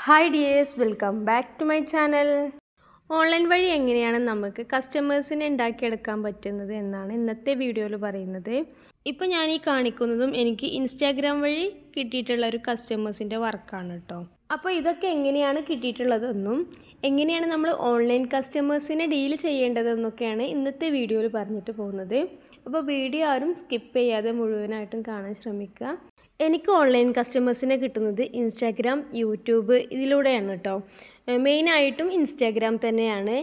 Hi dears, welcome back to my channel. Online വഴി എങ്ങനെയാണ് നമുക്ക് കസ്റ്റമേഴ്സിനെ ഉണ്ടാക്കിയെടുക്കാൻ പറ്റുന്നത് എന്നാണ് ഇന്നത്തെ വീഡിയോയിൽ പറയുന്നത്. ഇപ്പോൾ ഞാൻ ഈ കാണിക്കുന്നതും എനിക്ക് ഇൻസ്റ്റാഗ്രാം വഴി കിട്ടിയിട്ടുള്ള ഒരു കസ്റ്റമേഴ്സിൻ്റെ വർക്കാണ് കേട്ടോ. അപ്പോൾ ഇതൊക്കെ എങ്ങനെയാണ് കിട്ടിയിട്ടുള്ളതെന്നും എങ്ങനെയാണ് നമ്മൾ ഓൺലൈൻ കസ്റ്റമേഴ്സിനെ ഡീൽ ചെയ്യേണ്ടതെന്നൊക്കെയാണ് ഇന്നത്തെ വീഡിയോയിൽ പറഞ്ഞിട്ട് പോകുന്നത്. അപ്പോൾ വീഡിയോ ആരും സ്കിപ്പ് ചെയ്യാതെ മുഴുവനായിട്ടും കാണാൻ ശ്രമിക്കുക. എനിക്ക് ഓൺലൈൻ കസ്റ്റമേഴ്സിനെ കിട്ടുന്നത് ഇൻസ്റ്റാഗ്രാം, യൂട്യൂബ് ഇതിലൂടെയാണ് കേട്ടോ. മെയിനായിട്ടും ഇൻസ്റ്റാഗ്രാം തന്നെയാണ്.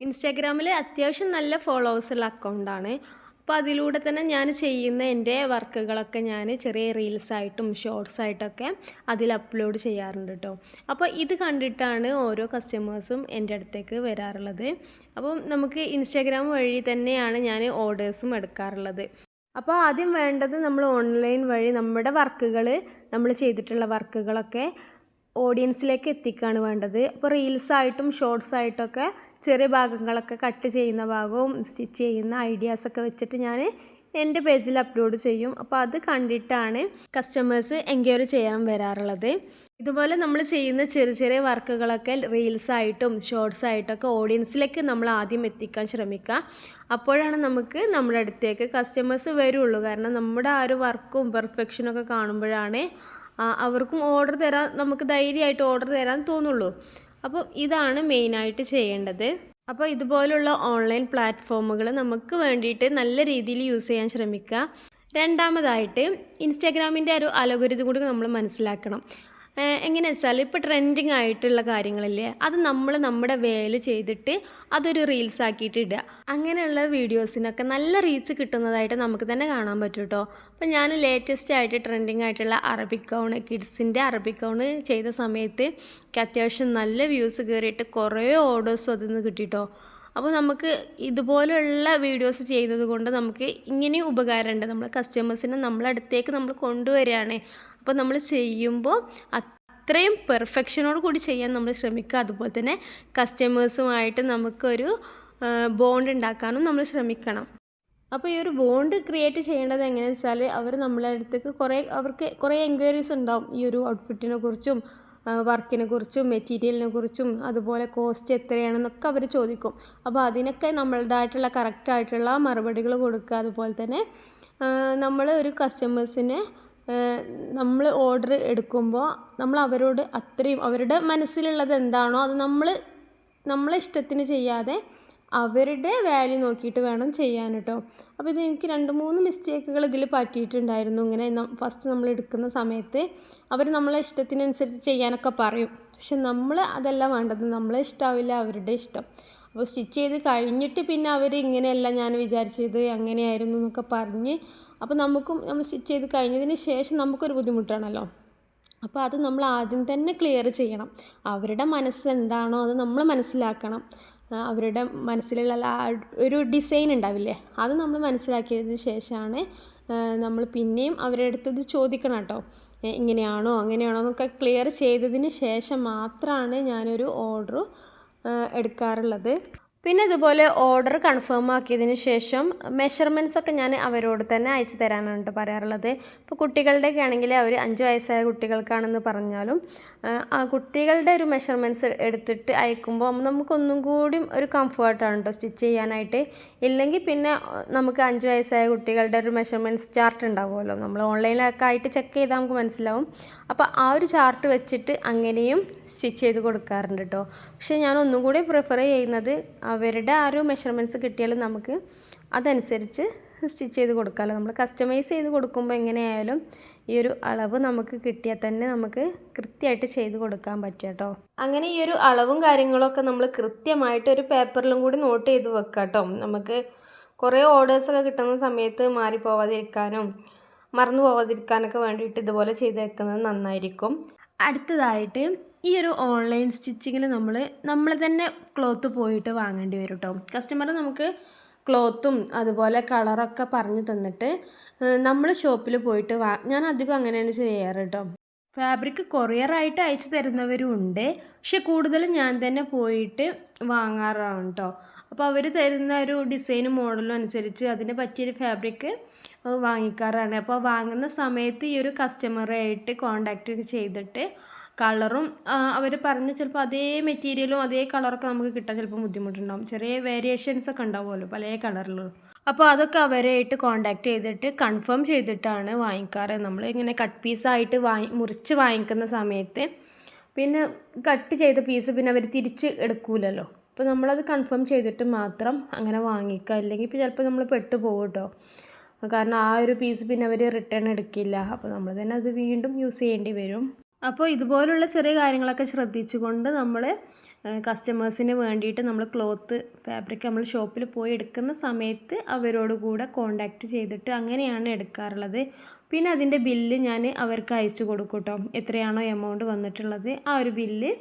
ഇൻസ്റ്റാഗ്രാമിൽ അത്യാവശ്യം നല്ല ഫോളോവേഴ്സുള്ള അക്കൗണ്ടാണ്. അപ്പോൾ അതിലൂടെ തന്നെ ഞാൻ ചെയ്യുന്ന എൻ്റെ വർക്കുകളൊക്കെ ഞാൻ ചെറിയ റീൽസായിട്ടും ഷോർട്സായിട്ടൊക്കെ അതിൽ അപ്ലോഡ് ചെയ്യാറുണ്ട് കേട്ടോ. അപ്പോൾ ഇത് കണ്ടിട്ടാണ് ഓരോ കസ്റ്റമേഴ്സും എൻ്റെ അടുത്തേക്ക് വരാറുള്ളത്. അപ്പം നമുക്ക് ഇൻസ്റ്റാഗ്രാം വഴി തന്നെയാണ് ഞാൻ ഓർഡേഴ്സും എടുക്കാറുള്ളത്. അപ്പോൾ ആദ്യം വേണ്ടത് നമ്മൾ ഓൺലൈൻ വഴി നമ്മുടെ വർക്കുകൾ, നമ്മൾ ചെയ്തിട്ടുള്ള വർക്കുകളൊക്കെ ഓഡിയൻസിലേക്ക് എത്തിക്കുകയാണ് വേണ്ടത്. അപ്പോൾ റീൽസായിട്ടും ഷോർട്സായിട്ടൊക്കെ ചെറിയ ഭാഗങ്ങളൊക്കെ കട്ട് ചെയ്യുന്ന ഭാഗവും സ്റ്റിച്ച് ചെയ്യുന്ന ഐഡിയാസൊക്കെ വെച്ചിട്ട് ഞാൻ എൻ്റെ പേജിൽ അപ്ലോഡ് ചെയ്യും. അപ്പോൾ അത് കണ്ടിട്ടാണ് കസ്റ്റമേഴ്സ് എൻക്വയറി ചെയ്യാൻ വരാറുള്ളത്. ഇതുപോലെ നമ്മൾ ചെയ്യുന്ന ചെറിയ ചെറിയ വർക്കുകളൊക്കെ റീൽസായിട്ടും ഷോർട്സായിട്ടൊക്കെ ഓഡിയൻസിലേക്ക് നമ്മൾ ആദ്യം എത്തിക്കാൻ ശ്രമിക്കുക. അപ്പോഴാണ് നമുക്ക് നമ്മുടെ അടുത്തേക്ക് കസ്റ്റമേഴ്സ് വരുള്ളൂ. കാരണം നമ്മുടെ ആ ഒരു വർക്കും പെർഫെക്ഷനൊക്കെ കാണുമ്പോഴാണ് അവർക്കും ഓർഡർ തരാൻ, നമുക്ക് ധൈര്യമായിട്ട് ഓർഡർ തരാൻ തോന്നുള്ളൂ. അപ്പോൾ ഇതാണ് മെയിനായിട്ട് ചെയ്യേണ്ടത്. അപ്പോൾ ഇതുപോലുള്ള ഓൺലൈൻ പ്ലാറ്റ്ഫോമുകൾ നമുക്ക് വേണ്ടിയിട്ട് നല്ല രീതിയിൽ യൂസ് ചെയ്യാൻ ശ്രമിക്കുക. രണ്ടാമതായിട്ട് ഇൻസ്റ്റാഗ്രാമിൻ്റെ ഒരു അൽഗോരിതം കൂടി നമ്മൾ മനസ്സിലാക്കണം. എങ്ങനെ വെച്ചാൽ ഇപ്പോൾ ട്രെൻഡിങ് ആയിട്ടുള്ള കാര്യങ്ങളില്ലേ, അത് നമ്മൾ നമ്മുടെ വേല ചെയ്തിട്ട് അതൊരു റീൽസ് ആക്കിയിട്ട് ഇടുക. അങ്ങനെയുള്ള വീഡിയോസിനൊക്കെ നല്ല റീച്ച് കിട്ടുന്നതായിട്ട് നമുക്ക് തന്നെ കാണാൻ പറ്റും കേട്ടോ. അപ്പോൾ ഞാൻ ലേറ്റസ്റ്റ് ആയിട്ട് ട്രെൻഡിങ് ആയിട്ടുള്ള അറബിക് ഗൗൺ, കിഡ്സിൻ്റെ അറബിക് ഗൗൺ ചെയ്ത സമയത്ത് അത്യാവശ്യം നല്ല വ്യൂസ് കയറിയിട്ട് കുറേ ഓർഡേഴ്സും അതിൽ നിന്ന് കിട്ടിയിട്ടോ. അപ്പോൾ നമുക്ക് ഇതുപോലുള്ള വീഡിയോസ് ചെയ്യുന്നത് കൊണ്ട് നമുക്ക് ഇങ്ങനെയും ഉപകാരമുണ്ട്. നമ്മൾ കസ്റ്റമേഴ്സിനെ നമ്മളടുത്തേക്ക് നമ്മൾ കൊണ്ടുവരികയാണ്. അപ്പോൾ നമ്മൾ ചെയ്യുമ്പോൾ അത്രയും പെർഫെക്ഷനോട് കൂടി ചെയ്യാൻ നമ്മൾ ശ്രമിക്കുക. അതുപോലെ തന്നെ കസ്റ്റമേഴ്സുമായിട്ട് നമുക്കൊരു ബോണ്ട് ഉണ്ടാക്കാനും നമ്മൾ ശ്രമിക്കണം. അപ്പോൾ ഈ ഒരു ബോണ്ട് ക്രിയേറ്റ് ചെയ്യേണ്ടത് എങ്ങനെയാണെന്ന് വെച്ചാൽ, അവർ നമ്മളെ അടുത്തേക്ക് അവർക്ക് കുറേ എൻക്വയറീസ് ഉണ്ടാവും ഈ ഒരു ഔട്ട്ഫിറ്റിനെ കുറിച്ചും വർക്കിനെ കുറിച്ചും മെറ്റീരിയലിനെ കുറിച്ചും അതുപോലെ കോസ്റ്റ് എത്രയാണെന്നൊക്കെ അവർ ചോദിക്കും. അപ്പോൾ അതിനൊക്കെ നമ്മളുടേതായിട്ടുള്ള കറക്റ്റായിട്ടുള്ള മറുപടികൾ കൊടുക്കുക. അതുപോലെ തന്നെ നമ്മൾ ഒരു കസ്റ്റമേഴ്സിനെ നമ്മൾ ഓർഡർ എടുക്കുമ്പോൾ നമ്മൾ അവരോട് അത്രയും അവരുടെ മനസ്സിലുള്ളത് എന്താണോ അത് നമ്മളെ ഇഷ്ടത്തിന് ചെയ്യാതെ അവരുടെ വാല്യൂ നോക്കിയിട്ട് വേണം ചെയ്യാൻ കേട്ടോ. അപ്പോൾ ഇത് എനിക്ക് 2-3 മിസ്റ്റേക്കുകൾ ഇതിൽ പറ്റിയിട്ടുണ്ടായിരുന്നു. ഇങ്ങനെ ഫസ്റ്റ് നമ്മൾ എടുക്കുന്ന സമയത്ത് അവർ നമ്മളെ ഇഷ്ടത്തിനനുസരിച്ച് ചെയ്യാനൊക്കെ പറയും. പക്ഷെ നമ്മൾ അതല്ല വേണ്ടത്, നമ്മളെ ഇഷ്ടമാവില്ല, അവരുടെ ഇഷ്ടം. അപ്പോൾ സ്റ്റിച്ച് ചെയ്ത് കഴിഞ്ഞിട്ട് പിന്നെ അവർ ഇങ്ങനെയല്ല ഞാൻ വിചാരിച്ചത്, അങ്ങനെയായിരുന്നു എന്നൊക്കെ പറഞ്ഞ്, അപ്പോൾ നമ്മൾ സ്റ്റിച്ച് ചെയ്ത് കഴിഞ്ഞതിന് ശേഷം നമുക്കൊരു ബുദ്ധിമുട്ടാണല്ലോ. അപ്പോൾ അത് നമ്മൾ ആദ്യം തന്നെ ക്ലിയർ ചെയ്യണം. അവരുടെ മനസ്സ് എന്താണോ അത് നമ്മൾ മനസ്സിലാക്കണം. അവരുടെ മനസ്സിലുള്ള ഒരു ഡിസൈൻ ഉണ്ടാവില്ലേ, അത് നമ്മൾ മനസ്സിലാക്കിയതിന് ശേഷമാണ് നമ്മൾ പിന്നെയും അവരുടെ അടുത്തത് ചോദിക്കണം കേട്ടോ. ഇങ്ങനെയാണോ അങ്ങനെയാണോ എന്നൊക്കെ ക്ലിയർ ചെയ്തതിന് ശേഷം മാത്രമാണ് ഞാനൊരു ഓർഡർ എടുക്കാറുള്ളത്. പിന്നെ ഇതുപോലെ ഓർഡർ കൺഫേം ആക്കിയതിന് ശേഷം മെഷർമെൻറ്റ്സൊക്കെ ഞാൻ അവരോട് തന്നെ അയച്ചു തരാനാണ് പറയാറുള്ളത്. ഇപ്പോൾ കുട്ടികളുടെയൊക്കെ ആണെങ്കിൽ അവർ 5 വയസ്സായ കുട്ടികൾക്കാണെന്ന് പറഞ്ഞാലും ആ കുട്ടികളുടെ ഒരു മെഷർമെൻറ്റ്സ് എടുത്തിട്ട് അയക്കുമ്പോൾ നമുക്കൊന്നും കൂടി ഒരു കംഫർട്ടാണ് കേട്ടോ സ്റ്റിച്ച് ചെയ്യാനായിട്ട്. ഇല്ലെങ്കിൽ പിന്നെ നമുക്ക് 5 വയസ്സായ കുട്ടികളുടെ ഒരു മെഷർമെൻറ്റ്സ് ചാർട്ട് ഉണ്ടാവുമല്ലോ, നമ്മൾ ഓൺലൈനിലൊക്കെ ആയിട്ട് ചെക്ക് ചെയ്താൽ നമുക്ക് മനസ്സിലാവും. അപ്പോൾ ആ ഒരു ചാർട്ട് വെച്ചിട്ട് അങ്ങനെയും സ്റ്റിച്ച് ചെയ്ത് കൊടുക്കാറുണ്ട് കേട്ടോ. പക്ഷേ ഞാൻ ഒന്നും കൂടി പ്രിഫർ ചെയ്യുന്നത് അവരുടെ ആ ഒരു മെഷർമെൻറ്റ്സ് കിട്ടിയാൽ നമുക്ക് അതനുസരിച്ച് സ്റ്റിച്ച് ചെയ്ത് കൊടുക്കാമല്ലോ. നമ്മൾ കസ്റ്റമൈസ് ചെയ്ത് കൊടുക്കുമ്പോൾ എങ്ങനെയായാലും ഈ ഒരു അളവ് നമുക്ക് കിട്ടിയാൽ തന്നെ നമുക്ക് കൃത്യമായിട്ട് ചെയ്ത് കൊടുക്കാൻ പറ്റും കേട്ടോ. അങ്ങനെ ഈ ഒരു അളവും കാര്യങ്ങളൊക്കെ നമ്മൾ കൃത്യമായിട്ട് ഒരു പേപ്പറിലും കൂടി നോട്ട് ചെയ്ത് വെക്കുക കേട്ടോ. നമുക്ക് കുറേ ഓർഡേഴ്സൊക്കെ കിട്ടുന്ന സമയത്ത് മാറിപ്പോവാതിരിക്കാനും മറന്നു പോവാതിരിക്കാനൊക്കെ വേണ്ടിയിട്ട് ഇതുപോലെ ചെയ്ത് വെക്കുന്നത് നന്നായിരിക്കും. അടുത്തതായിട്ട് ഈ ഒരു ഓൺലൈൻ സ്റ്റിച്ചിങ്ങിൽ നമ്മൾ തന്നെ ക്ലോത്ത് പോയിട്ട് വാങ്ങേണ്ടി വരും കേട്ടോ. കസ്റ്റമർ നമുക്ക് ക്ലോത്തും അതുപോലെ കളറൊക്കെ പറഞ്ഞു തന്നിട്ട് നമ്മൾ ഷോപ്പിൽ പോയിട്ട് ഞാൻ അധികം അങ്ങനെയാണ് ചെയ്യാറ് കേട്ടോ. ഫാബ്രിക് കൊറിയറായിട്ട് അയച്ചു തരുന്നവരും ഉണ്ട്, പക്ഷെ കൂടുതലും ഞാൻ തന്നെ പോയിട്ട് വാങ്ങാറാണ് കേട്ടോ. അപ്പോൾ അവർ തരുന്ന ഒരു ഡിസൈനും മോഡലും അനുസരിച്ച് അതിന് പറ്റിയൊരു ഫാബ്രിക് വാങ്ങിക്കാറാണ്. അപ്പോൾ വാങ്ങുന്ന സമയത്ത് ഈ ഒരു കസ്റ്റമറായിട്ട് കോണ്ടാക്റ്റ് ചെയ്തിട്ട് കളറും അവർ പറഞ്ഞ ചിലപ്പോൾ അതേ മെറ്റീരിയലും അതേ കളറൊക്കെ നമുക്ക് കിട്ടാൻ ചിലപ്പോൾ ബുദ്ധിമുട്ടുണ്ടാകും. ചെറിയ വേരിയേഷൻസ് ഒക്കെ ഉണ്ടാവുമല്ലോ പല കളറിലും. അപ്പോൾ അതൊക്കെ അവരായിട്ട് കോൺടാക്ട് ചെയ്തിട്ട് കൺഫേം ചെയ്തിട്ടാണ് വാങ്ങിക്കാറ്. നമ്മൾ ഇങ്ങനെ കട്ട് പീസായിട്ട് മുറിച്ച് വാങ്ങിക്കുന്ന സമയത്ത് പിന്നെ കട്ട് ചെയ്ത പീസ് പിന്നെ അവർ തിരിച്ച് എടുക്കൂലല്ലോ. അപ്പോൾ നമ്മളത് കൺഫേം ചെയ്തിട്ട് മാത്രം അങ്ങനെ വാങ്ങിക്കുക. ഇല്ലെങ്കിൽ ഇപ്പോൾ ചിലപ്പോൾ നമ്മൾ പെട്ടു പോകും കേട്ടോ. കാരണം ആ ഒരു പീസ് പിന്നെ അവർ റിട്ടേൺ എടുക്കില്ല. അപ്പോൾ നമ്മൾ തന്നെ അത് വീണ്ടും യൂസ് ചെയ്യേണ്ടി വരും. അപ്പോൾ ഇതുപോലുള്ള ചെറിയ കാര്യങ്ങളൊക്കെ ശ്രദ്ധിച്ചുകൊണ്ട് നമ്മൾ കസ്റ്റമേഴ്സിന് വേണ്ടിയിട്ട് നമ്മൾ ക്ലോത്ത് ഫാബ്രിക് നമ്മൾ ഷോപ്പിൽ പോയി എടുക്കുന്ന സമയത്ത് അവരോട് കൂടെ കോണ്ടാക്റ്റ് ചെയ്തിട്ട് അങ്ങനെയാണ് എടുക്കാറുള്ളത്. പിന്നെ അതിൻ്റെ ബില്ല് ഞാൻ അവർക്ക് അയച്ചു കൊടുക്കും കേട്ടോ. എത്രയാണോ എമൗണ്ട് വന്നിട്ടുള്ളത് ആ ഒരു ബില്ല്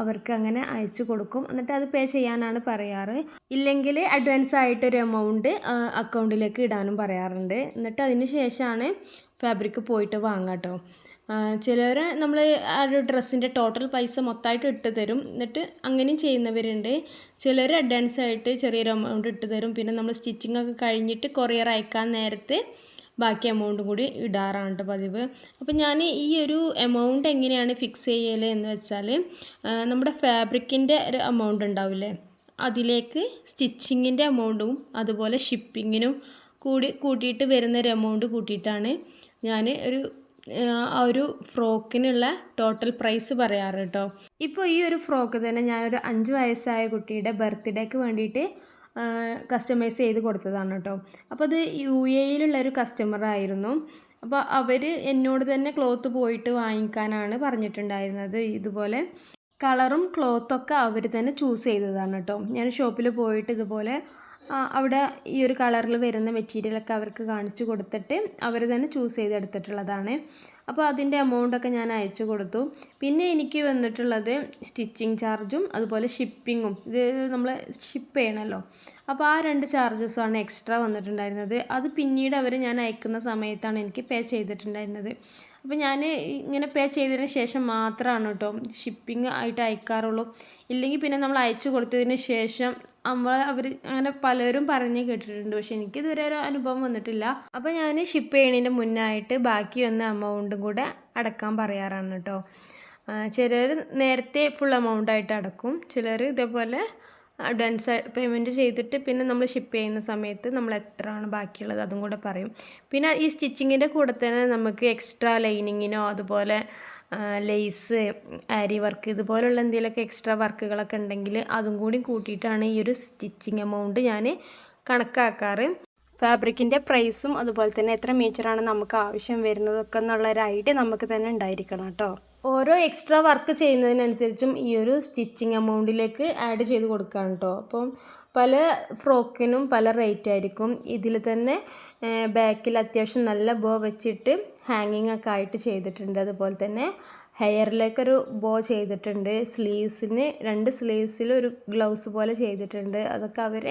അവർക്ക് അങ്ങനെ അയച്ചു കൊടുക്കും. എന്നിട്ട് അത് പേ ചെയ്യാനാണ് പറയാറ്. ഇല്ലെങ്കിൽ അഡ്വാൻസ് ആയിട്ടൊരു എമൗണ്ട് അക്കൗണ്ടിലേക്ക് ഇടാനും പറയാറുണ്ട്. എന്നിട്ട് അതിന് ശേഷമാണ് ഫാബ്രിക് പോയിട്ട് വാങ്ങാം കേട്ടോ. ചിലർ നമ്മൾ ആ ഒരു ഡ്രസ്സിൻ്റെ ടോട്ടൽ പൈസ മൊത്തമായിട്ട് ഇട്ട് തരും. എന്നിട്ട് അങ്ങനെയും ചെയ്യുന്നവരുണ്ട്. ചിലർ അഡ്വാൻസ് ആയിട്ട് ചെറിയൊരു എമൗണ്ട് ഇട്ട് തരും. പിന്നെ നമ്മൾ സ്റ്റിച്ചിങ് ഒക്കെ കഴിഞ്ഞിട്ട് കൊറിയർ അയക്കാൻ നേരത്തെ ബാക്കി എമൗണ്ടും കൂടി ഇടാറാണ് പതിവ്. അപ്പോൾ ഞാൻ ഈ ഒരു എമൗണ്ട് എങ്ങനെയാണ് ഫിക്സ് ചെയ്യൽ എന്ന് വെച്ചാൽ നമ്മുടെ ഫാബ്രിക്കിൻ്റെ ഒരു എമൗണ്ട് ഉണ്ടാവില്ലേ, അതിലേക്ക് സ്റ്റിച്ചിങ്ങിൻ്റെ എമൗണ്ടും അതുപോലെ ഷിപ്പിങ്ങിനും കൂട്ടിയിട്ട് വരുന്നൊരു എമൗണ്ട് കൂട്ടിയിട്ടാണ് ഞാൻ ആ ഒരു ഫ്രോക്കിനുള്ള ടോട്ടൽ പ്രൈസ് പറയാറ് കേട്ടോ. ഇപ്പോൾ ഈ ഒരു ഫ്രോക്ക് തന്നെ ഞാനൊരു 5 വയസ്സായ കുട്ടിയുടെ ബർത്ത്ഡേക്ക് വേണ്ടിയിട്ട് കസ്റ്റമൈസ് ചെയ്ത് കൊടുത്തതാണ് കേട്ടോ. അപ്പോൾ അത് UAE-ലുള്ളൊരു കസ്റ്റമറായിരുന്നു. അപ്പോൾ അവർ എന്നോട് തന്നെ ക്ലോത്ത് പോയിട്ട് വാങ്ങിക്കാനാണ് പറഞ്ഞിട്ടുണ്ടായിരുന്നത്. ഇതുപോലെ കളറും ക്ലോത്തൊക്കെ അവർ തന്നെ ചൂസ് ചെയ്തതാണ് കേട്ടോ. ഞാൻ ഷോപ്പിൽ പോയിട്ട് ഇതുപോലെ അവിടെ ഈ ഒരു കളറിൽ വരുന്ന മെറ്റീരിയലൊക്കെ അവർക്ക് കാണിച്ചു കൊടുത്തിട്ട് അവർ തന്നെ ചൂസ് ചെയ്തെടുത്തിട്ടുള്ളതാണ്. അപ്പോൾ അതിൻ്റെ എമൗണ്ടൊക്കെ ഞാൻ അയച്ചു കൊടുത്തു. പിന്നെ എനിക്ക് വന്നിട്ടുള്ളത് സ്റ്റിച്ചിങ് ചാർജും അതുപോലെ ഷിപ്പിങ്ങും. ഇത് നമ്മൾ ഷിപ്പ് ചെയ്യണമല്ലോ, അപ്പോൾ ആ 2 ചാർജസാണ് എക്സ്ട്രാ വന്നിട്ടുണ്ടായിരുന്നത്. അത് പിന്നീട് ഞാൻ അയക്കുന്ന സമയത്താണ് എനിക്ക് പേ ചെയ്തിട്ടുണ്ടായിരുന്നത്. അപ്പോൾ ഞാൻ ഇങ്ങനെ പേ ചെയ്തതിന് ശേഷം മാത്രമാണ് കേട്ടോ ഷിപ്പിംഗ് ആയിട്ട് അയക്കാറുള്ളൂ. ഇല്ലെങ്കിൽ പിന്നെ നമ്മൾ അയച്ചു കൊടുത്തതിന് ശേഷം അവർ അങ്ങനെ പലരും പറഞ്ഞ് കേട്ടിട്ടുണ്ട്. പക്ഷെ എനിക്കിതുവരെ ഒരു അനുഭവം വന്നിട്ടില്ല. അപ്പോൾ ഞാൻ ഷിപ്പ് ചെയ്യണതിൻ്റെ മുന്നായിട്ട് ബാക്കി വന്ന എമൗണ്ടും കൂടെ അടക്കാൻ പറയാറാണ് കേട്ടോ. ചിലർ നേരത്തെ ഫുൾ എമൗണ്ടായിട്ട് അടക്കും. ചിലർ ഇതേപോലെ അഡ്വാൻസ് പേയ്മെൻറ്റ് ചെയ്തിട്ട് പിന്നെ നമ്മൾ ഷിപ്പ് ചെയ്യുന്ന സമയത്ത് നമ്മൾ എത്രയാണ് ബാക്കിയുള്ളത് അതും കൂടെ പറയും. പിന്നെ ഈ സ്റ്റിച്ചിങ്ങിൻ്റെ കൂടെ തന്നെ നമുക്ക് എക്സ്ട്രാ ലൈനിങ്ങിനോ അതുപോലെ ലേസ്, ആരി വർക്ക് ഇതുപോലുള്ള എന്തെങ്കിലുമൊക്കെ എക്സ്ട്രാ വർക്കുകളൊക്കെ ഉണ്ടെങ്കിൽ അതും കൂടി കൂട്ടിയിട്ടാണ് ഈ ഒരു സ്റ്റിച്ചിങ് എമൗണ്ട് ഞാൻ കണക്കാക്കാറ്. ഫാബ്രിക്കിൻ്റെ പ്രൈസും അതുപോലെ തന്നെ എത്ര മീറ്ററാണ് നമുക്ക് ആവശ്യം വരുന്നതൊക്കെ എന്നുള്ളൊരു ഐഡിയ നമുക്ക് തന്നെ ഉണ്ടായിരിക്കണം കേട്ടോ. ഓരോ എക്സ്ട്രാ വർക്ക് ചെയ്യുന്നതിനനുസരിച്ചും ഈ ഒരു സ്റ്റിച്ചിങ് എമൗണ്ടിലേക്ക് ആഡ് ചെയ്ത് കൊടുക്കുകയാണ് കേട്ടോ. അപ്പം പല ഫ്രോക്കിനും പല റേറ്റ് ആയിരിക്കും. ഇതിൽ തന്നെ ബാക്കിൽ അത്യാവശ്യം നല്ല ബോ വെച്ചിട്ട് ഹാങ്ങിങ് ഒക്കെ ആയിട്ട് ചെയ്തിട്ടുണ്ട്. അതുപോലെ തന്നെ ഹെയറിലേക്കൊരു ബോ ചെയ്തിട്ടുണ്ട്. സ്ലീവ്സിന് 2 സ്ലീവ്സിൽ ഒരു ഗ്ലൗസ് പോലെ ചെയ്തിട്ടുണ്ട്. അതൊക്കെ അവർ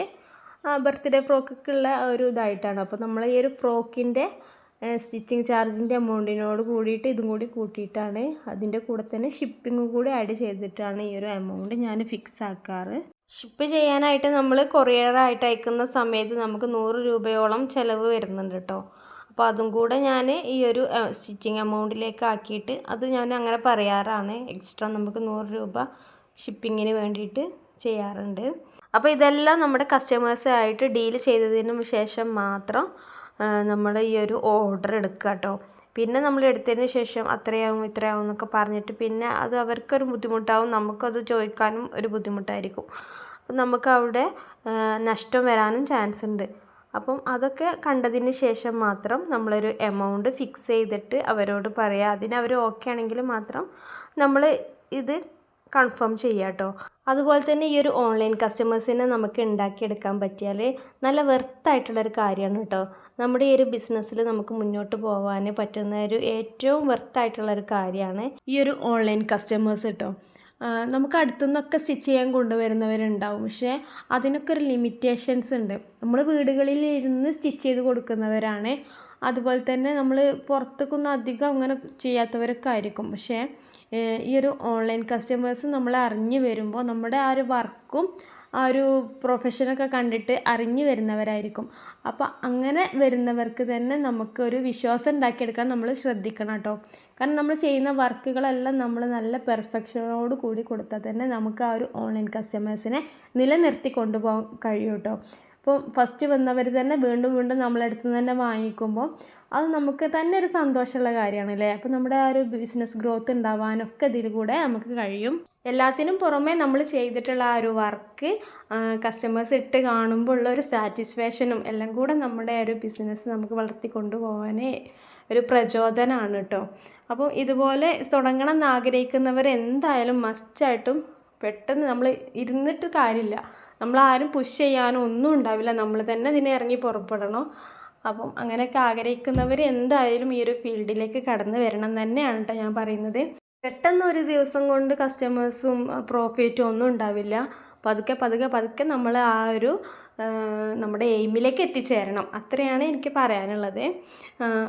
ബർത്ത്ഡേ ഫ്രോക്കൊക്കെ ഉള്ള ഒരു ഇതായിട്ടാണ്. അപ്പോൾ നമ്മൾ ഈ ഒരു ഫ്രോക്കിൻ്റെ സ്റ്റിച്ചിങ് ചാർജിൻ്റെ എമൗണ്ടിനോട് കൂടിയിട്ട് ഇതും കൂടി കൂട്ടിയിട്ടാണ് അതിൻ്റെ കൂടെ തന്നെ ഷിപ്പിംഗ് കൂടി ആഡ് ചെയ്തിട്ടാണ് ഈ ഒരു എമൗണ്ട് ഞാൻ ഫിക്സ് ആക്കാറ്. ഷിപ്പ് ചെയ്യാനായിട്ട് നമ്മൾ കൊറിയറായിട്ട് അയക്കുന്ന സമയത്ത് നമുക്ക് 100 രൂപയോളം ചിലവ് വരുന്നുണ്ട് കേട്ടോ. അപ്പോൾ അതും കൂടെ ഞാൻ ഈ ഒരു സ്റ്റിച്ചിങ് എമൗണ്ടിലേക്ക് ആക്കിയിട്ട് അത് ഞാൻ അങ്ങനെ പറയാറാണ്. എക്സ്ട്രാ നമുക്ക് 100 രൂപ ഷിപ്പിങ്ങിന് വേണ്ടിയിട്ട് ചെയ്യാറുണ്ട്. അപ്പോൾ ഇതെല്ലാം നമ്മുടെ കസ്റ്റമേഴ്സായിട്ട് ഡീൽ ചെയ്തതിന് ശേഷം മാത്രം നമ്മൾ ഈ ഒരു ഓർഡർ എടുക്കുക കേട്ടോ. പിന്നെ നമ്മൾ എടുത്തതിന് ശേഷം അത്രയാവും ഇത്രയാവും എന്നൊക്കെ പറഞ്ഞിട്ട് പിന്നെ അത് അവർക്കൊരു ബുദ്ധിമുട്ടാവും, നമുക്കത് ചോദിക്കാനും ഒരു ബുദ്ധിമുട്ടായിരിക്കും. അപ്പം നമുക്ക് അവിടെ നഷ്ടം വരാനും ചാൻസ് ഉണ്ട്. അപ്പം അതൊക്കെ കണ്ടതിന് ശേഷം മാത്രം നമ്മളൊരു എമൗണ്ട് ഫിക്സ് ചെയ്തിട്ട് അവരോട് പറയുക. അതിന് അവർ ഓക്കെ ആണെങ്കിൽ മാത്രം നമ്മൾ ഇത് കൺഫേം ചെയ്യുക കേട്ടോ. അതുപോലെ തന്നെ ഈ ഒരു ഓൺലൈൻ കസ്റ്റമേഴ്സിനെ നമുക്ക് ഉണ്ടാക്കിയെടുക്കാൻ പറ്റിയാൽ നല്ല വെർത്തായിട്ടുള്ളൊരു കാര്യമാണ് കേട്ടോ. നമ്മുടെ ഈ ഒരു ബിസിനസ്സിൽ നമുക്ക് മുന്നോട്ട് പോകാൻ പറ്റുന്ന ഒരു ഏറ്റവും വെർത്തായിട്ടുള്ളൊരു കാര്യമാണ് ഈ ഒരു ഓൺലൈൻ കസ്റ്റമേഴ്സ് കേട്ടോ. നമുക്ക് അടുത്തുനിന്നൊക്കെ സ്റ്റിച്ച് ചെയ്യാൻ കൊണ്ടുവരുന്നവരുണ്ടാവും, പക്ഷേ അതിനൊക്കെ ഒരു ലിമിറ്റേഷൻസ് ഉണ്ട്. നമ്മൾ വീടുകളിൽ ഇരുന്ന് സ്റ്റിച്ച് ചെയ്ത് കൊടുക്കുന്നവരാണ്. അതുപോലെ തന്നെ നമ്മൾ പുറത്തേക്കൊന്നും അധികം അങ്ങനെ ചെയ്യാത്തവരൊക്കെ ആയിരിക്കും. പക്ഷേ ഈ ഒരു ഓൺലൈൻ കസ്റ്റമേഴ്സ് നമ്മളെ അറിഞ്ഞു വരുമ്പോൾ നമ്മുടെ ആ ഒരു വർക്കും ആ ഒരു പ്രൊഫഷനൊക്കെ കണ്ടിട്ട് അറിഞ്ഞു വരുന്നവരായിരിക്കും. അപ്പോൾ അങ്ങനെ വരുന്നവർക്ക് തന്നെ നമുക്കൊരു വിശ്വാസം ഉണ്ടാക്കിയെടുക്കാൻ നമ്മൾ ശ്രദ്ധിക്കണം കേട്ടോ. കാരണം നമ്മൾ ചെയ്യുന്ന വർക്കുകളെല്ലാം നമ്മൾ നല്ല പെർഫെക്ഷനോട് കൂടി കൊടുത്താൽ തന്നെ നമുക്ക് ആ ഒരു ഓൺലൈൻ കസ്റ്റമേഴ്സിനെ നിലനിർത്തി കൊണ്ടുപോകാൻ കഴിയും കേട്ടോ. അപ്പോൾ ഫസ്റ്റ് വന്നവർ തന്നെ വീണ്ടും വീണ്ടും നമ്മളടുത്ത് നിന്ന് തന്നെ വാങ്ങിക്കുമ്പോൾ അത് നമുക്ക് തന്നെ ഒരു സന്തോഷമുള്ള കാര്യമാണ് അല്ലേ. അപ്പോൾ നമ്മുടെ ആ ഒരു ബിസിനസ് ഗ്രോത്ത് ഉണ്ടാവാനൊക്കെ ഇതിൽ കൂടെ നമുക്ക് കഴിയും. എല്ലാത്തിനും പുറമെ നമ്മൾ ചെയ്തിട്ടുള്ള ആ ഒരു വർക്ക് കസ്റ്റമേഴ്സ് ഇട്ട് കാണുമ്പോൾ ഉള്ള ഒരു സാറ്റിസ്ഫാക്ഷനും എല്ലാം കൂടെ നമ്മുടെ ആ ഒരു ബിസിനസ് നമുക്ക് വളർത്തി കൊണ്ടുപോകാനേ ഒരു പ്രചോദനമാണ് കേട്ടോ. അപ്പോൾ ഇതുപോലെ തുടങ്ങണം എന്ന് ആഗ്രഹിക്കുന്നവർ എന്തായാലും മസ്റ്റായിട്ടും പെട്ടെന്ന് നമ്മൾ ഇരുന്നിട്ട് കാര്യമില്ല, നമ്മളാരും പുഷ് ചെയ്യാനോ ഒന്നും ഉണ്ടാവില്ല, നമ്മൾ തന്നെ ഇതിനെ ഇറങ്ങി പുറപ്പെടണം. അപ്പം അങ്ങനെയൊക്കെ ആഗ്രഹിക്കുന്നവർ എന്തായാലും ഈ ഒരു ഫീൽഡിലേക്ക് കടന്നു വരണം തന്നെയാണ് കേട്ടോ ഞാൻ പറയുന്നത്. പെട്ടെന്ന് ഒരു ദിവസം കൊണ്ട് കസ്റ്റമേഴ്സും പ്രോഫിറ്റും ഒന്നും ഉണ്ടാവില്ല. പതുക്കെ പതുക്കെ പതുക്കെ നമ്മൾ ആ ഒരു നമ്മുടെ എയിമിലേക്ക് എത്തിച്ചേരണം, അത്രയാണ് എനിക്ക് പറയാനുള്ളത്.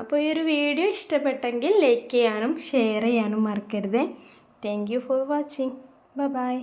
അപ്പോൾ ഈ ഒരു വീഡിയോ ഇഷ്ടപ്പെട്ടെങ്കിൽ ലൈക്ക് ചെയ്യാനും ഷെയർ ചെയ്യാനും മറക്കരുത്. Thank you for watching. By.